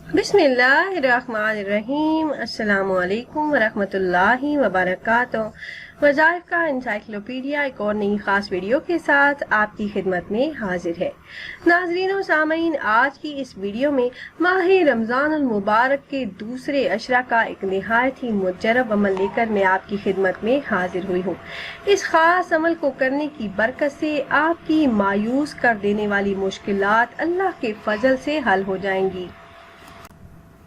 बिस्मिल्लाहिर्रहमानिर्रहीम। अस्सलामुअलैकुम वरहमतुल्लाहि वबरकातुहू। वज़ाइफ का इंसाइक्लोपीडिया एक और नई ख़ास वीडियो के साथ आपकी खिदमत में हाजिर है। नाज़रीन व सामीन, आज की इस वीडियो में माह रमज़ानुल मुबारक के दूसरे अशरा का एक निहायत ही मुजरब अमल लेकर मैं आपकी खिदमत में हाजिर हुई हूँ। इस ख़ास अमल को करने की बरकत से आपकी मायूस कर देने वाली मुश्किलात अल्लाह के फजल से हल हो जाएंगी।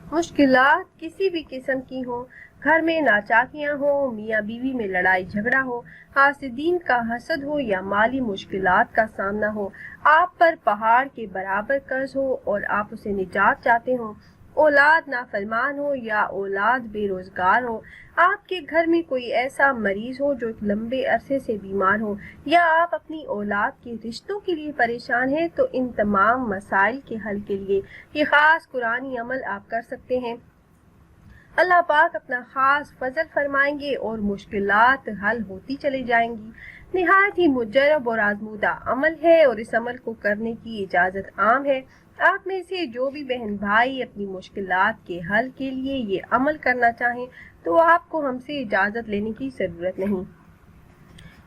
मुश्किलात किसी भी किस्म की हो, घर में नाचाकियां हो, मियाँ बीवी में लड़ाई झगड़ा हो, हासिदीन का हसद हो या माली मुश्किलात का सामना हो, आप पर पहाड़ के बराबर कर्ज हो और आप उसे निजात चाहते हो, औलाद नाफरमान हो या औलाद बेरोजगार हो, आपके घर में कोई ऐसा मरीज हो जो लंबे अरसे से बीमार हो, या आप अपनी औलाद के रिश्तों के लिए परेशान हैं, तो इन तमाम मसाइल के हल के लिए ये खास कुरानी अमल आप कर सकते हैं। अल्लाह पाक अपना खास फजल फरमाएंगे और मुश्किलात हल होती चली जाएंगी। निहायत ही मुजरब और आजमूदा अमल है और इस अमल को करने की इजाज़त आम है। आप में से जो भी बहन भाई अपनी मुश्किलात के हल के लिए ये अमल करना चाहें तो आपको हमसे इजाज़त लेने की ज़रूरत नहीं।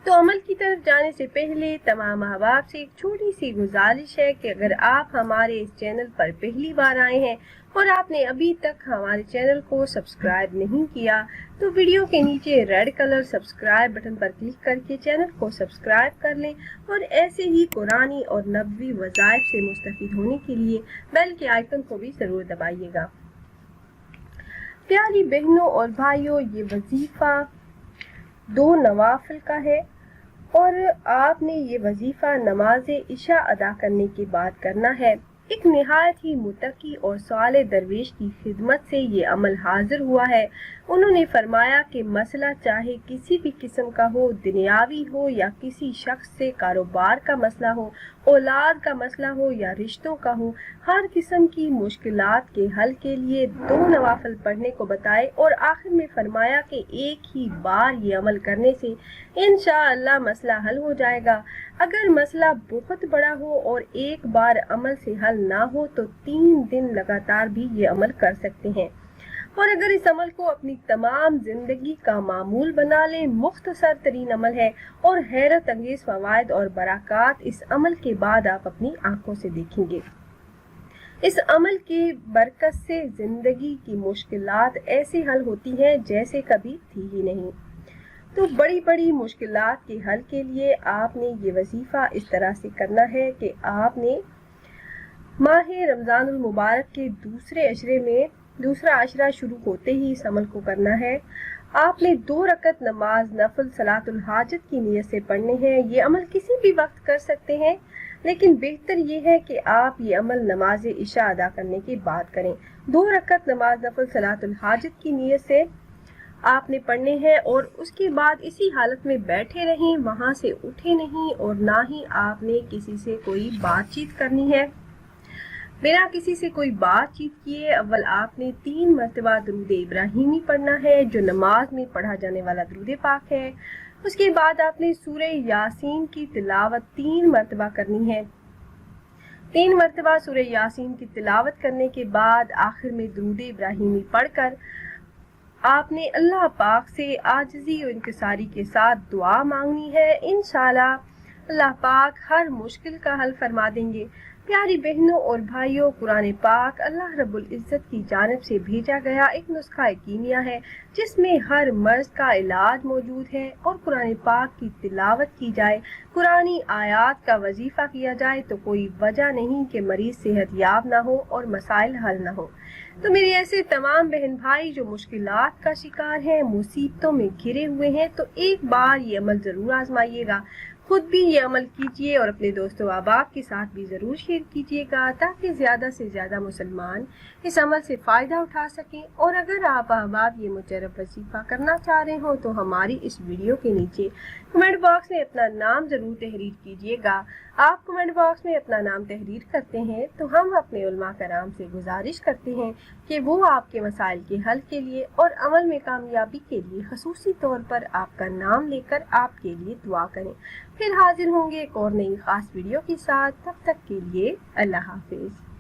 तो अमल की तरफ जाने से पहले तमाम अहबाब से एक छोटी सी गुजारिश है कि अगर आप हमारे इस चैनल पर पहली बार आए हैं और आपने अभी तक हमारे चैनल को सब्सक्राइब नहीं किया तो वीडियो के नीचे रेड कलर सब्सक्राइब बटन पर क्लिक करके चैनल को सब्सक्राइब कर लें और ऐसे ही कुरानी और नबवी वज़ाइफ से मुस्तफ़ीद होने के लिए बेल के आइकन को भी ज़रूर दबाइएगा। प्यारी बहनों और भाइयों, ये वजीफ़ा 2 नवाफिल का है और आपने ये वजीफा नमाज इशा अदा करने के बाद करना है। एक निहायत ही मुत्तकी और साले दरवेश की खिदमत से ये अमल हाजिर हुआ है। उन्होंने फरमाया कि मसला चाहे किसी भी किस्म का हो, दुनियावी हो या किसी शख्स से कारोबार का मसला हो, औलाद का मसला हो या रिश्तों का हो, हर किस्म की मुश्किलात के हल के लिए 2 नवाफिल पढ़ने को बताए और आखिर में फरमाया कि एक ही बार ये अमल करने से इंशाअल्लाह मसला हल हो जाएगा। अगर मसला बहुत बड़ा हो और एक बार अमल से हल ना हो तो 3 दिन लगातार भी ये अमल कर सकते हैं। और अगर इस अमल को अपनी तमाम जिंदगी का मामूल बना लें, मुख्तसर तरीन अमल है और हैरत अंगेज फवायद और बरक़ात इस अमल के बाद आप अपनी आंखों से देखेंगे। इस अमल की बरकत से जिंदगी की मुश्किलात ऐसे हल होती हैं जैसे कभी थी ही नहीं। तो बड़ी बड़ी मुश्किलात के हल के लिए आपने ये वजीफा इस तरह से करना है कि आपने माह रमज़ानुल मुबारक के दूसरे अशरे में दूसरा अशरा शुरू होते ही इस अमल को करना है। आपने 2 रकत नमाज नफल सलातुल हाजत की नियत से पढ़ने हैं। ये अमल किसी भी वक्त कर सकते हैं, लेकिन बेहतर ये है कि आप ये अमल नमाज इशा अदा करने के बाद करें। 2 रकत नमाज नफल सलातुल हाजत की नियत से आपने पढ़ने हैं और उसके बाद इसी हालत में बैठे रहें, वहां से उठे नहीं और ना ही आपने किसी से कोई बातचीत करनी है। बिना किसी से कोई बातचीत किए अव्वल आपने 3 मरतबा दरूद इब्राहिमी पढ़ना है जो नमाज में पढ़ा जाने वाला दरूद पाक है। उसके बाद आपने सूरह यासीन की तिलावत 3 मरतबा करनी है। 3 मरतबा सूरह यासीन की तिलावत करने के बाद आखिर में दरूद इब्राहिमी पढ़कर आपने अल्लाह पाक से आजिज़ी और इंकिसारी के साथ दुआ मांगनी है। इंशाअल्लाह अल्लाह पाक हर मुश्किल का हल फरमा देंगे। प्यारी बहनों और भाइयों, कुरान पाक अल्लाह रब्बुल इज़्ज़त की जानिब से भेजा गया एक नुस्खा कीमिया है जिसमें हर मर्ज का इलाज मौजूद है। और कुरान पाक की तिलावत की जाए, कुरानी आयात का वजीफा किया जाए तो कोई वजह नहीं कि मरीज सेहत याब ना हो और मसाइल हल ना हो। तो मेरे ऐसे तमाम बहन भाई जो मुश्किलात का शिकार हैं, मुसीबतों में घिरे हुए हैं, तो एक बार ये अमल जरूर आजमाइएगा। खुद भी ये अमल कीजिए और अपने दोस्तों अहबाब के साथ भी ज़रूर शेयर कीजिएगा ताकि ज़्यादा से ज़्यादा मुसलमान इस अमल से फ़ायदा उठा सकें। और अगर आप अहबाब ये मुजरब वजीफ़ा करना चाह रहे हो तो हमारी इस वीडियो के नीचे कमेंट बॉक्स में अपना नाम ज़रूर तहरीर कीजिएगा। आप कमेंट बॉक्स में अपना नाम तहरीर करते हैं तो हम अपने उलमा कराम से गुजारिश करते हैं कि वो आपके मसाइल के हल के लिए और अमल में कामयाबी के लिए खसूसी तौर पर आपका नाम लेकर आपके लिए दुआ करें। फिर हाजिर होंगे एक और नई खास वीडियो के साथ। तब तक के लिए अल्लाह हाफिज।